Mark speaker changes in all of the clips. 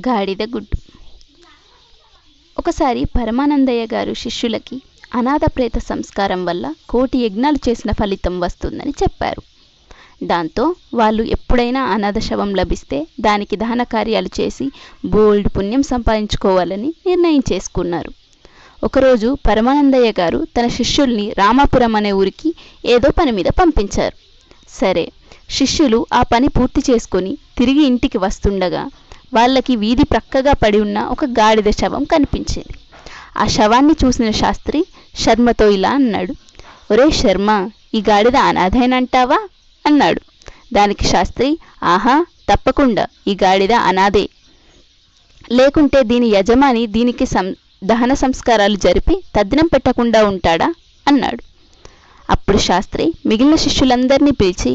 Speaker 1: గాడిద గుడ్డు. ఒకసారి పరమానందయ్య గారు శిష్యులకి అనాథ ప్రేత సంస్కారం వల్ల 1,000,000 యజ్ఞాలు చేసిన ఫలితం వస్తుందని చెప్పారు. దాంతో వాళ్ళు ఎప్పుడైనా అనాథ శవం లభిస్తే దానికి దహన కార్యాలు చేసి బోల్డ్ పుణ్యం సంపాదించుకోవాలని నిర్ణయం చేసుకున్నారు. ఒకరోజు పరమానందయ్య గారు తన శిష్యుల్ని రామాపురం అనే ఊరికి ఏదో పని మీద పంపించారు. సరే, శిష్యులు ఆ పని పూర్తి చేసుకొని తిరిగి ఇంటికి వస్తుండగా వాళ్ళకి వీధి ప్రక్కగా పడి ఉన్న ఒక గాడిద శవం కనిపించింది. ఆ శవాన్ని చూసిన శాస్త్రి శర్మతో ఇలా అన్నాడు, ఒరే శర్మ, ఈ గాడిద అనాథేనంటావా అన్నాడు. దానికి శాస్త్రి, ఆహా, తప్పకుండా ఈ గాడిద అనాథే, లేకుంటే దీని యజమాని దీనికి దహన సంస్కారాలు జరిపి తద్దినం పెట్టకుండా ఉంటాడా అన్నాడు. అప్పుడు శాస్త్రి మిగిలిన శిష్యులందరినీ పిలిచి,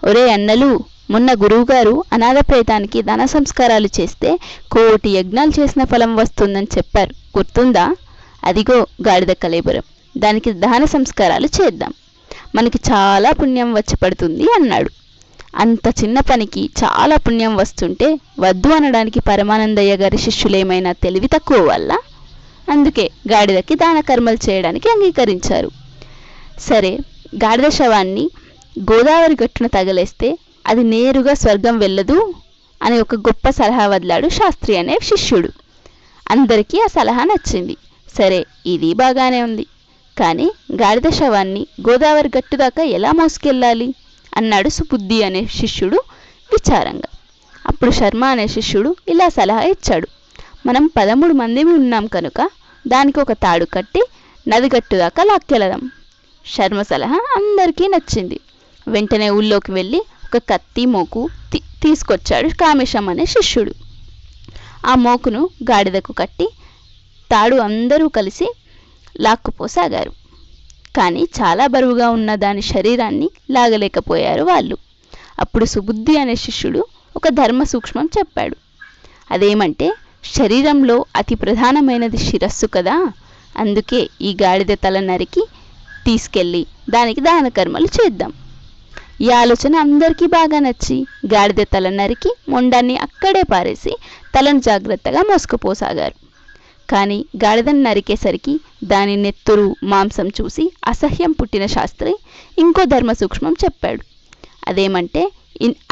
Speaker 1: ఒరే అన్నలు, మొన్న గురువుగారు అనాథ ప్రేతానికి దహన సంస్కారాలు చేస్తే 1,000,000 యజ్ఞాలు చేసిన ఫలం వస్తుందని చెప్పారు, గుర్తుందా? అదిగో గాడిద కళేబరం, దానికి దహన సంస్కారాలు చేద్దాం, మనకి చాలా పుణ్యం వచ్చి పడుతుంది అన్నాడు. అంత చిన్న పనికి చాలా పుణ్యం వస్తుంటే వద్దు అనడానికి పరమానందయ్య గారి శిష్యులేమైనా తెలివి తక్కువ వల్ల? అందుకే గాడిదకి దాన కర్మలు చేయడానికి అంగీకరించారు. సరే, గాడిద శవాన్ని గోదావరి గట్టున తగలేస్తే అది నేరుగా స్వర్గం వెళ్ళదు అని ఒక గొప్ప సలహా వదిలాడు శాస్త్రి అనే శిష్యుడు. అందరికీ ఆ సలహా నచ్చింది. సరే, ఇది బాగానే ఉంది, కానీ గాడిద శవాన్ని గోదావరి గట్టు దాకా ఎలా మోసుకెళ్ళాలి అన్నాడు సుబుద్ధి అనే శిష్యుడు విచారంగా. అప్పుడు శర్మ అనే శిష్యుడు ఇలా సలహా ఇచ్చాడు, మనం 13 మంది ఉన్నాం కనుక దానికి ఒక తాడు కట్టి నది గట్టు దాకా లాక్కెళదాం. శర్మ సలహా అందరికీ నచ్చింది. వెంటనే ఊళ్ళోకి వెళ్ళి ఒక కత్తి మోకు తీసుకొచ్చాడు కామేశం అనే శిష్యుడు. ఆ మోకును గాడిదకు కట్టి తాడు అందరూ కలిసి లాక్కుపోసాగారు. కానీ చాలా బరువుగా ఉన్న దాని శరీరాన్ని లాగలేకపోయారు వాళ్ళు. అప్పుడు సుబుద్ధి అనే శిష్యుడు ఒక ధర్మ సూక్ష్మం చెప్పాడు. అదేమంటే, శరీరంలో అతి ప్రధానమైనది శిరస్సు కదా, అందుకే ఈ గాడిద తల నరికి తీసుకెళ్ళి దానికి దాన కర్మలు చేద్దాం. ఈ ఆలోచన అందరికీ బాగా నచ్చి గాడిద తల నరికి మొండాన్ని అక్కడే పారేసి తలను జాగ్రత్తగా మోసుకుపోసాగారు. కానీ గాడిదను నరికేసరికి దాని నెత్తురు మాంసం చూసి అసహ్యం పుట్టిన శాస్త్రి ఇంకో ధర్మ సూక్ష్మం చెప్పాడు. అదేమంటే,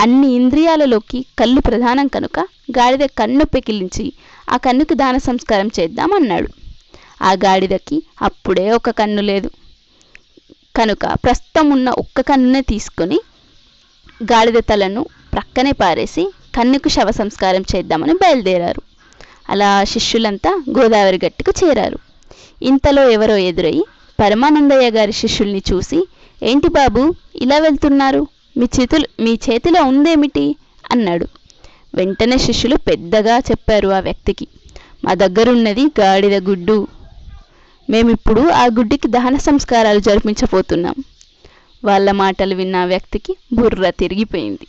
Speaker 1: అన్ని ఇంద్రియాలలోకి కళ్ళు ప్రధానం కనుక గాడిద కన్ను పెకిలించి ఆ కన్నుకి దాన సంస్కారం చేద్దామన్నాడు. ఆ గాడిదకి అప్పుడే ఒక కన్ను లేదు కనుక ప్రస్తుతం ఉన్న ఒక్క కన్నునే తీసుకొని గాడిద తలను ప్రక్కనే పారేసి కన్నుకు శవ సంస్కారం చేద్దామని బయలుదేరారు. అలా శిష్యులంతా గోదావరి గట్టుకు చేరారు. ఇంతలో ఎవరో ఎదురై పరమానందయ్య గారి శిష్యుల్ని చూసి, ఏంటి బాబు ఇలా వెళ్తున్నారు, మీ చేతిలో ఉందేమిటి అన్నాడు. వెంటనే శిష్యులు పెద్దగా చెప్పారు ఆ వ్యక్తికి, మా దగ్గరున్నది గాడిద గుడ్డు, మేమిప్పుడు ఆ గుడ్డికి దహన సంస్కారాలు జరిపించబోతున్నాం. వాళ్ళ మాటలు విన్న వ్యక్తికి బుర్ర తిరిగిపోయింది.